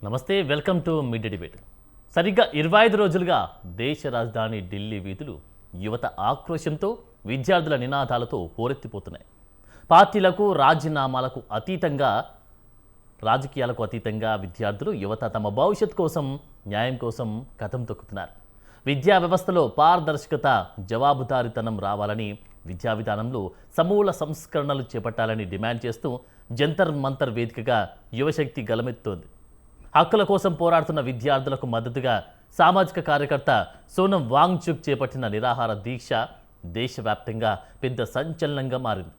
నమస్తే, welcome to mid debate. సరిగ్గా 25 రోజులుగా దేశ రాజధాని ఢిల్లీ వీధులు యువత ఆక్రోశంతో, విద్యార్థుల నినాదాలతో హోరెత్తిపోతున్నాయి. పార్టీలకు, రాజకీయాలకు అతీతంగా విద్యార్థులు, యువత తమ భవిష్యత్ కోసం, న్యాయం కోసం కథం తొక్కుతున్నారు. విద్యా వ్యవస్థలో పారదర్శకత, జవాబుదారీతనం రావాలని, విద్యా విధానంలో సమూల సంస్కరణలు చేపట్టాలని డిమాండ్ చేస్తూ జంతర్ మంతర్ వేదికగా యువశక్తి గలమెత్తోంది. హక్కుల కోసం పోరాడుతున్న విద్యార్థులకు మద్దతుగా సామాజిక కార్యకర్త సోనం వాంగ్చుక్ చేపట్టిన నిరాహార దీక్ష దేశవ్యాప్తంగా పెద్ద సంచలనంగా మారింది.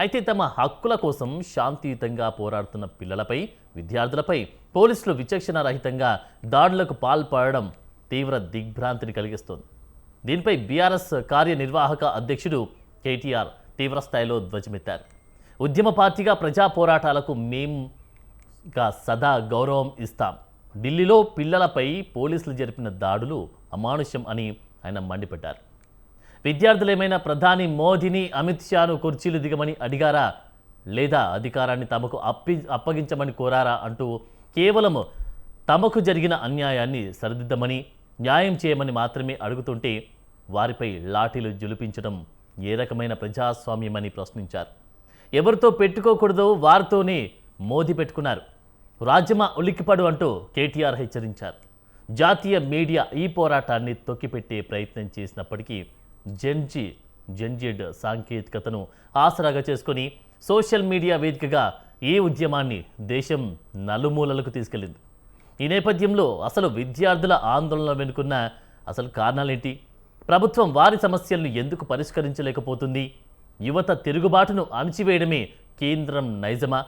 అయితే తమ హక్కుల కోసం శాంతియుతంగా పోరాడుతున్న పిల్లలపై, విద్యార్థులపై పోలీసులు విచక్షణారహితంగా దాడులకు పాల్పడడం తీవ్ర దిగ్భ్రాంతిని కలిగిస్తోంది. దీనిపై బీఆర్ఎస్ కార్యనిర్వాహక అధ్యక్షుడు కేటీఆర్ తీవ్రస్థాయిలో ధ్వజమెత్తారు. ఉద్యమ పార్టీగా ప్రజా పోరాటాలకు సదా గౌరవం ఇస్తాం. ఢిల్లీలో పిల్లలపై పోలీసులు జరిపిన దాడులు అమానుష్యం అని ఆయన మండిపడ్డారు. విద్యార్థులేమైనా ప్రధాని మోదీని, అమిత్ షాను కుర్చీలు దిగమని అడిగారా, లేదా అధికారాన్ని తమకు అప్పగించమని కోరారా అంటూ కేవలం తమకు జరిగిన అన్యాయాన్ని సరిదిద్దమని, న్యాయం చేయమని మాత్రమే అడుగుతుంటే వారిపై లాఠీలు జులిపించడం ఏ రకమైన ప్రజాస్వామ్యమని ప్రశ్నించారు. ఎవరితో పెట్టుకోకూడదో వారితోనే మోదీ పెట్టుకున్నారు. రాజ్యమా ఉలిక్కిపడు అంటూ కేటీఆర్ హెచ్చరించారు. జాతీయ మీడియా ఈ పోరాటాన్ని తొక్కిపెట్టే ప్రయత్నం చేసినప్పటికీ జెన్జెడ్ సాంకేతికతను ఆసరాగా చేసుకొని సోషల్ మీడియా వేదికగా ఈ ఉద్యమాన్ని దేశం నలుమూలలకు తీసుకెళ్లింది. ఈ నేపథ్యంలో అసలు విద్యార్థుల ఆందోళన వెనుకున్న అసలు కారణాలేంటి? ప్రభుత్వం వారి సమస్యలను ఎందుకు పరిష్కరించలేకపోతుంది? యువత తిరుగుబాటును అణచివేయడమే కేంద్రం నైజమా?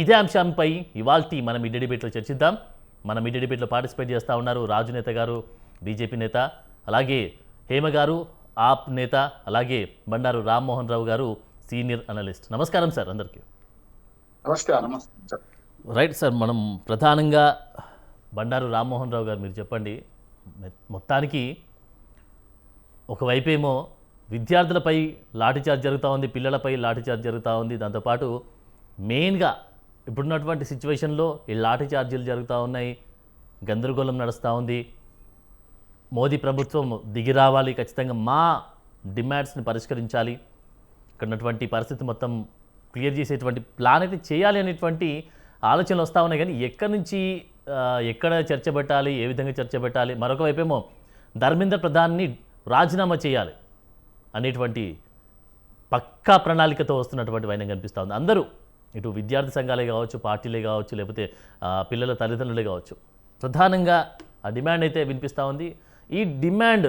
ఇదే అంశంపై ఇవాల్టి మనం మిడ్ డిబేట్లో చర్చిద్దాం. మన మిడ్ డిబేట్లో పార్టిసిపేట్ చేస్తూ ఉన్నారు రాజు నేత గారు, బీజేపీ నేత, అలాగే హేమ గారు, ఆప్ నేత, అలాగే బండారు రామ్మోహన్ రావు గారు, సీనియర్ అనలిస్ట్. నమస్కారం సార్ అందరికీ. రైట్ సార్, మనం ప్రధానంగా బండారు రామ్మోహన్ రావు గారు, మీరు చెప్పండి. మొత్తానికి ఒకవైపేమో విద్యార్థులపై లాఠీచార్జ్ జరుగుతూ ఉంది, పిల్లలపై లాఠీచార్జ్ జరుగుతూ ఉంది. దాంతోపాటు మెయిన్గా ఇప్పుడున్నటువంటి సిచ్యువేషన్లో ఈ లాఠీచార్జీలు జరుగుతూ ఉన్నాయి, గందరగోళం నడుస్తూ ఉంది. మోదీ ప్రభుత్వం దిగి రావాలి, ఖచ్చితంగా మా డిమాండ్స్ని పరిష్కరించాలి, ఇక్కడ ఉన్నటువంటి పరిస్థితి మొత్తం క్లియర్ చేసేటువంటి ప్లాన్ అయితే చేయాలి అనేటువంటి ఆలోచనలు వస్తూ ఉన్నాయి. కానీ ఎక్కడి నుంచి ఎక్కడ చర్చ పెట్టాలి, ఏ విధంగా చర్చ పెట్టాలి, మరొక వైపేమో ధర్మేంద్ర ప్రధాన్ని రాజీనామా చేయాలి అనేటువంటి పక్కా ప్రణాళికతో వస్తున్నటువంటి వైనం కనిపిస్తూ ఉంది. అందరూ, ఇటు విద్యార్థి సంఘాలే కావచ్చు, పార్టీలే కావచ్చు, లేకపోతే పిల్లల తల్లిదండ్రులే కావచ్చు, ప్రధానంగా ఆ డిమాండ్ అయితే వినిపిస్తూ ఉంది. ఈ డిమాండ్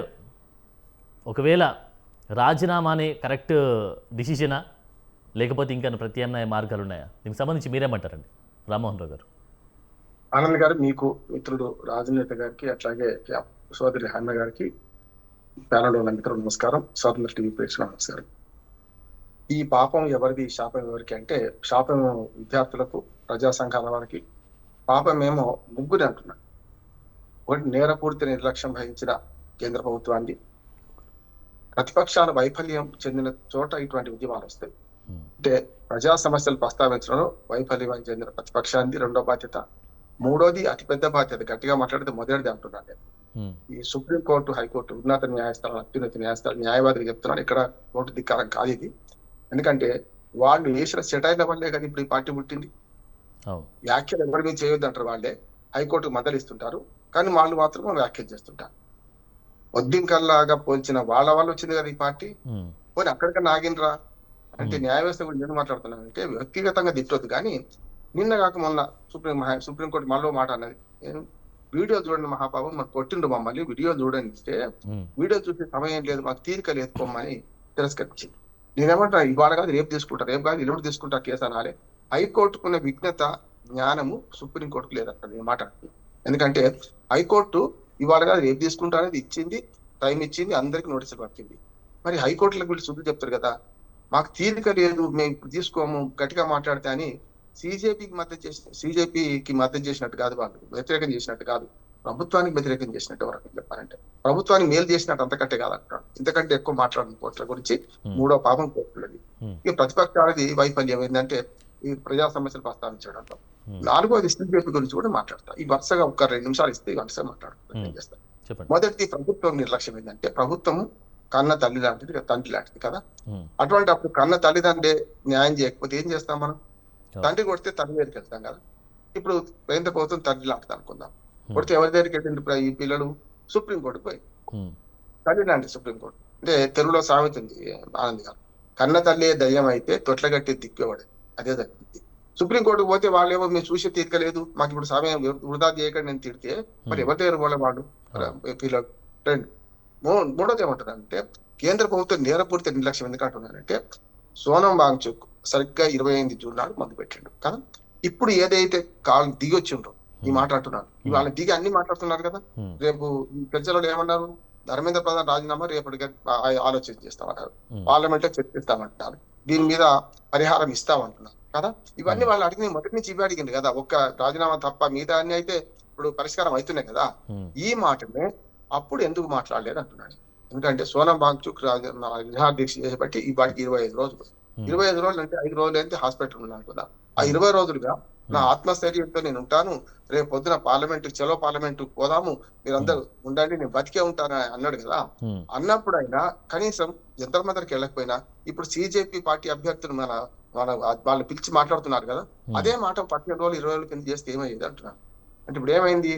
ఒకవేళ రాజీనామానే కరెక్ట్ డిసిషనా, లేకపోతే ఇంకా ప్రత్యామ్నాయ మార్గాలు ఉన్నాయా? దీనికి సంబంధించి మీరేమంటారండి రామ్మోహన్ రావు గారు? ఆనంద్ గారు, మీకు మిత్రుడు రాజనేత గారికి, అట్లాగే సోదరి హన్న గారికి, ప్యానల్లో ఉన్న మిత్రులు నమస్కారం. స్వాతంత్ర టీవీ ప్రేక్షకులు నమస్కారం. ఈ పాపం ఎవరిది, శాపం ఎవరికి అంటే, శాపం విద్యార్థులకు, ప్రజా సంఘాల వారికి, పాపమేమో ముగ్గురు అంటున్నారు. ఒకటి, నేరపూరిత నిర్లక్ష్యం వహించిన కేంద్ర ప్రభుత్వాన్ని, ప్రతిపక్షాల వైఫల్యం చెందిన చోట ఇటువంటి ఉద్యమాలు వస్తాయి. అంటే ప్రజా సమస్యలు ప్రస్తావించడంలో వైఫల్యం చెందిన ప్రతిపక్షాన్ని రెండో బాధ్యత. మూడోది, అతిపెద్ద బాధ్యత, గట్టిగా మాట్లాడితే మొదటిది అంటున్నాను నేను, ఈ సుప్రీంకోర్టు, హైకోర్టు, ఉన్నత న్యాయస్థానాలు, అత్యున్నత న్యాయస్థానాలు న్యాయవాదిగా చెప్తున్నాను, ఇక్కడ కోర్టు ధిక్కారం కాదు ఇది. ఎందుకంటే వాళ్ళు వేసిన సెటైర్ల వల్లే కదా ఇప్పుడు ఈ పార్టీ పుట్టింది. వ్యాఖ్యలు ఎవరి మీద చేయొద్దు అంటారు వాళ్ళే, హైకోర్టుకు మద్దలిస్తుంటారు, కానీ వాళ్ళు మాత్రం వ్యాఖ్యలు చేస్తుంటారు. వద్దింకల్లాగా పోల్చిన వాళ్ళ వల్ల వచ్చింది కదా ఈ పార్టీ. పోనీ అక్కడికన్నా ఆగినరా అంటే, న్యాయ వ్యవస్థ గురించి ఎందుకు మాట్లాడుతున్నాను అంటే, వ్యక్తిగతంగా తిట్టొద్దు, కానీ నిన్న కాక మొన్న సుప్రీంకోర్టు మళ్ళీ మాట అన్నది, వీడియో చూడండి మహాపాపం, మాకు కొట్టిండు మమ్మల్ని, వీడియో చూడండి ఇస్తే వీడియో చూసే సమయం లేదు, మాకు తీరిక లేదు పోమ్మని తిరస్కరించింది. నేనేమంటా, ఇవాళ కాదు రేపు తీసుకుంటారు, రేపు కాదు ఎల్లుండి తీసుకుంటారు కేసు అనాలి. హైకోర్టుకున్న విజ్ఞత, జ్ఞానము సుప్రీంకోర్టుకు లేదక్కడ నేను మాట్లాడుతుంది. ఎందుకంటే హైకోర్టు ఇవాళ కాదు రేపు తీసుకుంటా అనేది ఇచ్చింది, టైం ఇచ్చింది, అందరికి నోటీసులు పట్టింది. మరి హైకోర్టులకు వీళ్ళు శుద్ధి చెప్తారు కదా, మాకు తీరిక లేదు, మేము తీసుకోము, గట్టిగా మాట్లాడితే అని సిజేపీకి మద్దతు చేసినట్టు కాదు, వాళ్ళు వ్యతిరేకం చేసినట్టు కాదు, ప్రభుత్వానికి వ్యతిరేకం చేసినట్టు ఎవరైనా చెప్పారంటే, ప్రభుత్వానికి మేలు చేసినట్టు అంతకంటే కాదంటాడు. ఇంతకంటే ఎక్కువ మాట్లాడిన కోర్టుల గురించి మూడో పాపం కోర్టులది. ఇక ప్రతిపక్షాలది వైఫల్యం ఏంటంటే, ఈ ప్రజా సమస్యలు ప్రస్తావించడంలో నాలుగోది సిపిఐ గురించి కూడా మాట్లాడతా. ఈ వరుసగా ఒక 2 నిమిషాలు ఇస్తే ఈ వరుసగా మాట్లాడుతాను ఏం చేస్తాను. చెప్పండి. మొదటిది ప్రభుత్వం నిర్లక్ష్యం ఏంటంటే ప్రభుత్వం కన్న తల్లి లాంటిది తండ్రి లాంటిది కదా. ఉమ్, అటువంటి అప్పుడు కన్న తల్లిదండ్రి న్యాయం చేయకపోతే ఏం చేస్తాం మనం? అవును. తండ్రి కొడితే తండ్రి దగ్గరికి వెళ్తాం కదా. ఇప్పుడు కేంద్ర ప్రభుత్వం తండ్రి లాంటిది అనుకుందాం. ఉమ్, కొడితే ఎవరి దగ్గరికి వెళ్ళింది ఇప్పుడు ఈ పిల్లలు? సుప్రీంకోర్టుకు పోయి ఉమ్, తల్లి లాంటి సుప్రీంకోర్టు. అంటే తెలుగులో సామెత ఉంది ఆనంద్ గారు, కన్న తల్లి దయ్యం అయితే తొట్లగట్టి దిక్కేవాడు. అదే జరిగింది. సుప్రీంకోర్టుకు పోతే వాళ్ళేమో మీరు చూసి తీర్కలేదు, మాకు ఇప్పుడు సమయం వృధా చేయకండి నేను తిడితే మరి ఎవరి దగ్గర పోలే వాళ్ళు పిల్లలు. రెండు మూడోది ఏమంటారు అంటే కేంద్ర ప్రభుత్వం నేరపూరిత నిర్లక్ష్యం ఎందుకు అంటున్నారంటే సోనం వాంగ్చుక్ సరిగ్గా 28 జూన్ నాడు మందు పెట్టిండు కదా. ఇప్పుడు ఏదైతే కాళ్ళు దిగి వచ్చిండ్రో ఈ మాట్లాడుతున్నారు, ఇవాళ దిగి అన్ని మాట్లాడుతున్నారు కదా. ఉమ్, రేపు చర్చలో ఏమన్నారు? ధర్మేంద్ర ప్రధాన్ రాజీనామా రేపటిగా ఆలోచన చేస్తామన్నారు, ఉమ్, పార్లమెంట్ లో చర్చిస్తామంటున్నారు, దీని మీద పరిహారం ఇస్తామంటున్నారు కదా. ఇవన్నీ వాళ్ళు అడిగిన మొదటి నుంచి ఇవి అడిగింది కదా, ఒక్క రాజీనామా తప్ప మిగతా అన్ని అయితే ఇప్పుడు పరిష్కారం అవుతున్నాయి కదా. ఉమ్, ఈ మాటనే అప్పుడు ఎందుకు మాట్లాడలేదు అంటున్నాడు. ఎందుకంటే సోనం వాంగ్చుక్ నిరాదీక్ష చేసేబట్టి ఈ వాటికి 25 రోజులు. 25 రోజులు అంటే 5 రోజులు అయితే హాస్పిటల్ ఉన్నాను కదా. ఆ 20 రోజులుగా నా ఆత్మస్థైర్యంతో నేను ఉంటాను, రేపు పొద్దున చలో పార్లమెంట్ పోదాము, మీరందరూ ఉండండి, నేను బతికే ఉంటానని అన్నాడు కదా. ఉమ్, అన్నప్పుడు అయినా కనీసం జంతర్ మంతర్కి వెళ్ళకపోయినా ఇప్పుడు సిజేపీ పార్టీ అభ్యర్థులు మన మన వాళ్ళు పిలిచి మాట్లాడుతున్నారు కదా. అదే మాట 15 రోజులు 20 రోజుల కింద చేస్తే ఏమయ్యేది అంటున్నాను. అంటే ఇప్పుడు ఏమైంది?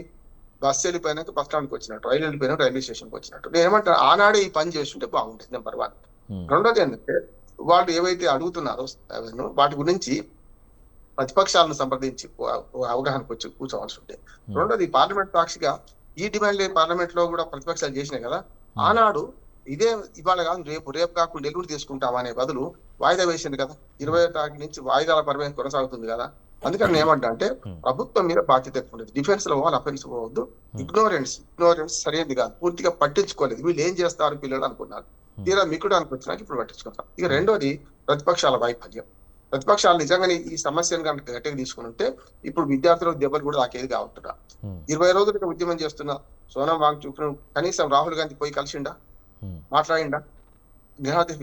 బస్సు వెళ్ళిపోయినాక బస్ స్టాండ్కి వచ్చినట్టు, రైలు వెళ్ళిపోయినాక రైల్వే స్టేషన్కి వచ్చినట్టు. నేను ఏమంటాను, ఆనాడే ఈ పని చేస్తుంటే బాగుంటుంది నెంబర్ 1. ఉమ్, రెండోది ఏంటంటే వాళ్ళు ఏవైతే అడుగుతున్నారో వాటి గురించి ప్రతిపక్షాలను సంప్రదించి అవగాహనకు వచ్చి కూర్చోవాల్సి ఉంటే. రెండోది పార్లమెంట్ సాక్షిగా ఈ డిమాండ్ పార్లమెంట్ లో కూడా ప్రతిపక్షాలు చేసినాయి కదా. ఆనాడు ఇదే ఇవాళ కాదు రేపు కాకుండా ఎల్లుండి తీసుకుంటాం అనే బదులు వాయిదా వేసింది కదా. 20వ తారీఖు నుంచి వాయిదాల పరిమితి కొనసాగుతుంది కదా. అందుకని నేను ఏమంటా అంటే ప్రభుత్వం మీద బాధ్యత ఎక్కువ ఉండేది. డిఫెన్స్ లో పోవాలి, అఫెన్స్ పోవద్దు. ఇగ్నోరెన్స్ సరైనది కాదు, పూర్తిగా పట్టించుకోలేదు. వీళ్ళు ఏం చేస్తారు పిల్లలు అనుకున్నారు, తీరా మిక్కుడానికి వచ్చినాక ఇప్పుడు పట్టించుకుంటారు. ఇక రెండోది ప్రతిపక్షాల వైఫల్యం. ప్రతిపక్షాలు నిజంగానే ఈ సమస్యను కనుక గట్టిగా తీసుకుని ఉంటే ఇప్పుడు విద్యార్థులకు దెబ్బలు కూడా తాకేది కావుతున్నా. 20 రోజులుగా ఉద్యమం చేస్తున్న సోనం వాంగ్చుక్ కనీసం రాహుల్ గాంధీ పోయి కలిసిండా, మాట్లాడిండా, నిరాదేశ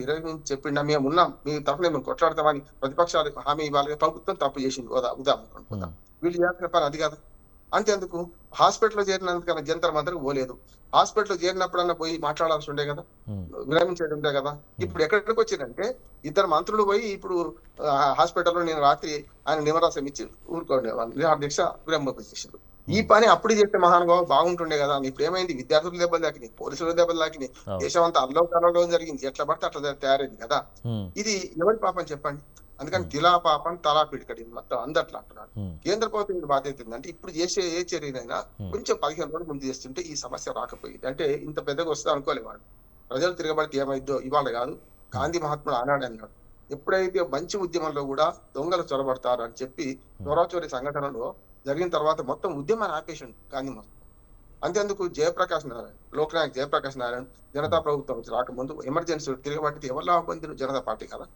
చెప్పిండా మేము ఉన్నాం, మీ తరఫున మేము కొట్లాడతామని ప్రతిపక్షాలు హామీ ఇవ్వాలి. ప్రభుత్వం తప్పు చేసింది ఉదాహరణ అనుకుందాం. వీళ్ళు చేయాల్సిన పని అది కాదు. అంతేందుకు హాస్పిటల్లో చేరినందుకన్నా జంతర్ మంతర్కి పోలేదు. హాస్పిటల్లో చేరినప్పుడన్నా పోయి మాట్లాడాల్సి ఉండే కదా, విరమించేది ఉండే కదా. ఇప్పుడు ఎక్కడికి వచ్చిందంటే 2 మంత్రులు పోయి ఇప్పుడు హాస్పిటల్లో నేను రాత్రి ఆయన నిమరాశం ఇచ్చి ఊరుకోండి దీక్ష విరమించేసారు. ఈ పని అప్పుడు చేస్తే మహానుభావం బాగుంటుండే కదా. ఇప్పుడు ఏమైంది? విద్యార్థులు దెబ్బలు తాకినాయి, పోలీసులు దెబ్బలు తాకినాయి, దేశం అంతా అల్లోకాలలో జరిగింది, ఎట్లా పడితే అట్లా తయారైంది కదా. ఇది ఎవరి పాపం చెప్పండి? అందుకని తిలా పాపం తలా పిడికడి మొత్తం అందట్లా అంటున్నారు. కేంద్ర ప్రభుత్వం బాధ్యత ఏంటంటే ఇప్పుడు చేసే ఏ చర్యనైనా కొంచెం 15 రోజులు ముందు చేస్తుంటే ఈ సమస్య రాకపోయింది. అంటే ఇంత పెద్దగా వస్తే అనుకోలేవాడు. ప్రజలు తిరగబడితే ఏమైద్దో ఇవాళ కాదు, గాంధీ మహాత్ముడు ఆనాడు అన్నాడు, ఎప్పుడైతే మంచి ఉద్యమంలో కూడా దొంగలు చొరబడతారు అని చెప్పి చొరచోరి సంఘటనలో జరిగిన తర్వాత మొత్తం ఉద్యమాన్ని ఆపేసిండు గాంధీ మహాత్ముడు. అంతేందుకు జయప్రకాష్ నారాయణ, లోక్నాయక్ జయప్రకాష్ నారాయణ జనతా ప్రభుత్వం రాకముందు ఎమర్జెన్సీ తిరగబడితే ఎవరు లాభపొందిన? జనతా పార్టీ కదా.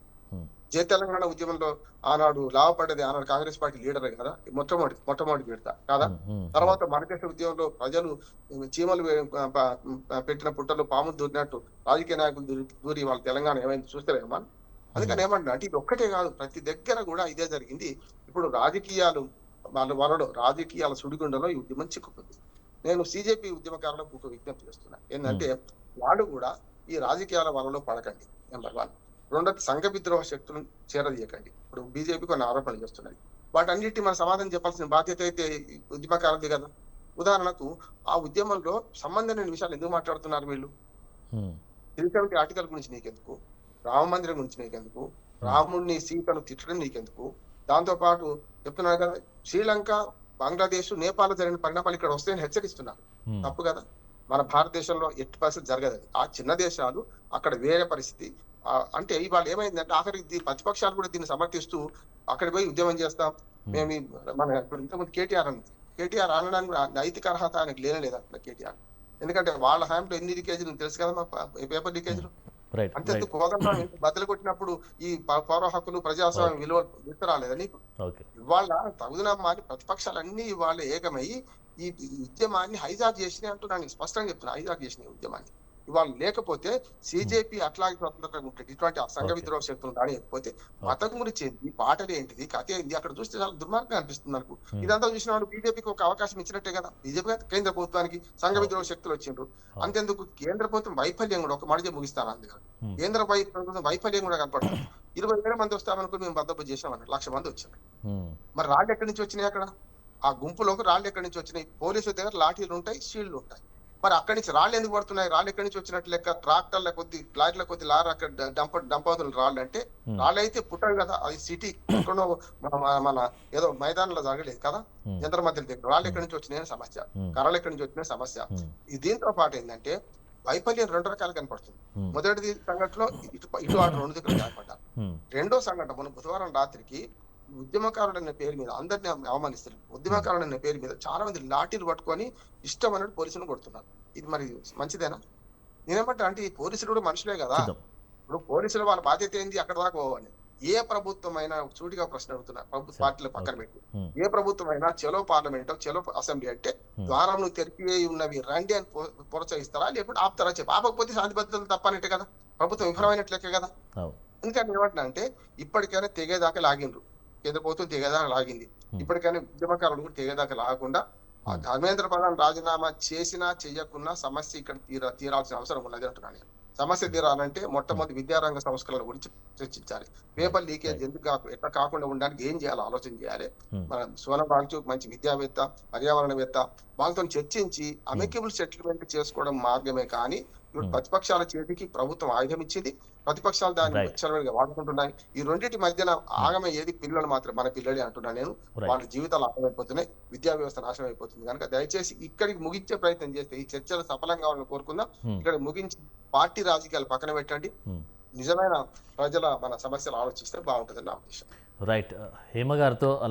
జయ తెలంగాణ ఉద్యమంలో ఆనాడు లాభపడ్డది ఆనాడు కాంగ్రెస్ పార్టీ లీడరే కదా, మొట్టమొదటి పెడతా కదా. తర్వాత మరకష ఉద్యమంలో ప్రజలు చీమలు పెట్టిన పుట్టలు పాములు దూరినట్టు రాజకీయ నాయకులు దూరి వాళ్ళ తెలంగాణ ఏమైంది చూస్తారేమో. అందుకని ఏమంటున్నా అంటే ఇది ఒక్కటే కాదు, ప్రతి దగ్గర కూడా ఇదే జరిగింది. ఇప్పుడు రాజకీయాలు వాళ్ళలో రాజకీయాల సుడిగుండలో ఈ ఉద్యమం చిక్కుకుంది. నేను సిజేపీ ఉద్యమకారులకు ఒక విజ్ఞప్తి చేస్తున్నా ఏంటంటే వాళ్ళు కూడా ఈ రాజకీయాల వలలో పడకండి నెంబర్ 1. రెండోది సంఘ విద్రోహ శక్తులను చేరదీయకండి. ఇప్పుడు బీజేపీ కొన్ని ఆరోపణలు చేస్తున్నది, వాటన్నిటి మన సమాధానం చెప్పాల్సిన బాధ్యత అయితే ఉద్యమకారులది కదా. ఉదాహరణకు ఆ ఉద్యమంలో సంబంధం లేని విషయాలు ఎందుకు మాట్లాడుతున్నారు వీళ్ళు? 370 ఆర్టికల్ గురించి నీకెందుకు, రామ మందిరం గురించి నీకెందుకు, రాముడిని సీతను తిట్టడం నీకెందుకు? దాంతో పాటు చెప్తున్నారు కదా శ్రీలంక, బంగ్లాదేశ్, నేపాల్ జరిగిన పరిణామాలు ఇక్కడ వస్తాయని హెచ్చరిస్తున్నారు. తప్పు కదా. మన భారతదేశంలో ఎట్టి పరిస్థితి జరగదు. ఆ చిన్న దేశాలు అక్కడ వేరే పరిస్థితి. అంటే ఇవాళ ఏమైందంటే ఆఖరికి ప్రతిపక్షాలు కూడా దీన్ని సమర్థిస్తూ అక్కడికి పోయి ఉద్యమం చేస్తాం మేము. మన ఇప్పుడు ఇంతకుముందు కేటీఆర్ అనడానికి నైతిక అర్హత ఆయనకు లేదంటున్నా కేటీఆర్. ఎందుకంటే వాళ్ళ హయాంలో ఎన్ని లీకేజీలు తెలుసు కదా, మా పేపర్ లీకేజీలు. అంతేందుకు కోదండరాం బద్దలు కొట్టినప్పుడు ఈ పౌర హక్కులు ప్రజాస్వామ్యం విలువ గుర్తురాలేదా నీకు? ఇవాళ తగుదనమ్మాని ప్రతిపక్షాలన్నీ ఇవాళ ఏకమై ఈ ఉద్యమాన్ని హైజాక్ చేసినాయి అంటున్నాను, స్పష్టంగా చెప్తున్నా. హైజాక్ చేసినాయి ఉద్యమాన్ని. ఇవాళ లేకపోతే సిజేపీ అట్లాగే స్వతంత్రంగా ఉంటుంది. ఇటువంటి సంఘ ఓకే. విద్రోహ శక్తులు రానియకపోతే మతం గురించి ఏంటి, పాటలు ఏంటిది, కథ ఏంటి, అక్కడ చూస్తే చాలా దుర్మార్గంగా అనిపిస్తుంది నాకు. ఇదంతా చూసిన వాళ్ళు బీజేపీకి ఒక అవకాశం ఇచ్చినట్టే కదా. బీజేపీ కేంద్ర ప్రభుత్వానికి సంఘ విద్రోహ శక్తులు వచ్చిండ్రు. అంతేందుకు కేంద్ర ప్రభుత్వం వైఫల్యం కూడా ఒక మాట ముగిస్తాను అందుకని. కేంద్ర ప్రభుత్వం వైఫల్యం కూడా కనపడుతుంది. 20,000 మంది వస్తామనుకుని మేము బందోబస్తు చేసామన్నారు, 1,00,000 మంది వచ్చారు. మరి రాళ్ళు ఎక్కడి నుంచి వచ్చినాయి అక్కడ? ఆ గుంపులోకి రాళ్ళు ఎక్కడి నుంచి వచ్చినాయి? పోలీసుల దగ్గర లాఠీలు ఉంటాయి, షీల్డ్లు ఉంటాయి. మరి అక్కడి నుంచి రాళ్ళు ఎందుకు పడుతున్నాయి? రాళ్ళు ఎక్కడి నుంచి వచ్చినట్టు లెక్క? ట్రాక్టర్ల కొద్ది, లారీల కొద్ది లారీ అక్కడ డంపవుతున్న రాళ్ళు అంటే రాళ్ళు అయితే పుట్టవు కదా. అది సిటీ ఎక్కడో మన ఏదో మైదానంలో జరగలేదు కదా. జంతర్ మంతర్ దగ్గర రాళ్ళు ఎక్కడి నుంచి వచ్చినాయని సమస్య, కర్రలు ఎక్కడి నుంచి వచ్చినాయి సమస్య. దీంతో పాటు ఏంటంటే వైఫల్యం 2 రకాలు కనపడుతుంది. మొదటిది సంఘటనలో ఇటు అటు 2 దగ్గర కనపడ్డారు. రెండో సంఘటన మన బుధవారం రాత్రికి ఉద్యమకారుడు అనే పేరు మీద అందరినీ అవమానిస్తారు. ఉద్యమకారుడు అనే పేరు మీద చాలా మంది లాఠీలు పట్టుకొని ఇష్టం అన్నట్టు పోలీసులను కొడుతున్నారు. ఇది మరి మంచిదేనా? నేనేమంటా అంటే ఈ పోలీసులు కూడా మనుషులే కదా. ఇప్పుడు పోలీసులు వాళ్ళ బాధ్యత ఏంది? అక్కడ దాకా పోవాలి. ఏ ప్రభుత్వం అయినా సూటిగా ప్రశ్న అడుగుతున్నారు, ప్రభుత్వ పార్టీలు పక్కన పెట్టి, ఏ ప్రభుత్వం అయినా చలో పార్లమెంట్, చలో అసెంబ్లీ అంటే ద్వారం తెరిపి ఉన్నవి రండి అని ప్రోత్సహిస్తారా, లేకపోతే ఆపుతారా? చెప్పి ఆపకపోతే శాంతి భద్రతలు తప్పనట్టే కదా, ప్రభుత్వం విఫలమైనట్లే కదా. ఎందుకంటే ఏమంటున్నా అంటే ఇప్పటికైనా తెగేదాకా లాగిండ్రు, కేంద్ర ప్రభుత్వం తెగేదాకా లాగింది. ఇప్పటికైనా ఉద్యమకారులు కూడా తెగేదాకా లాగకుండా ధర్మేంద్ర ప్రధాన్ రాజీనామా చేసినా చెయ్యకున్నా సమస్య ఇక్కడ తీరాల్సిన అవసరం ఉన్నది అంటున్నాను నేను. సమస్య తీరాలంటే మొట్టమొదటి విద్యారంగ సంస్కరణల గురించి చర్చించాలి. పేపర్ లీకేజ్ ఎట్లా కాకుండా ఉండడానికి ఏం చేయాలో ఆలోచన చేయాలి. మన సోనం వాంగ్చుక్ మంచి విద్యావేత్త, పర్యావరణవేత్త, వాళ్ళతో చర్చించి అమికబుల్ సెటిల్మెంట్ చేసుకోవడం మార్గమే. కానీ ఇప్పుడు ప్రతిపక్షాల చేతికి ప్రభుత్వం ఆయుధం ఇచ్చింది, ప్రతిపక్షాలు దాన్ని విచ్చలవిడిగా వాడుకుంటున్నాయి. ఈ రెండింటి మధ్యన ఆగమే ఏది? పిల్లలు మాత్రం మన పిల్లలే అంటున్నా నేను. వాళ్ళ జీవితాలు నాశనమైపోతున్నాయి, విద్యా వ్యవస్థ నాశనం అయిపోతుంది. కనుక దయచేసి ఇక్కడికి ముగించే ప్రయత్నం చేస్తే ఈ చర్చలు సఫలంగా కావాలని కోరుకుందాం. ఇక్కడ ముగించి పార్టీ రాజకీయాలు పక్కన పెట్టండి, నిజమైన ప్రజల మన సమస్యలు ఆలోచిస్తే బాగుంటుంది నా ఉద్దేశం. రైట్. హేమ గారితో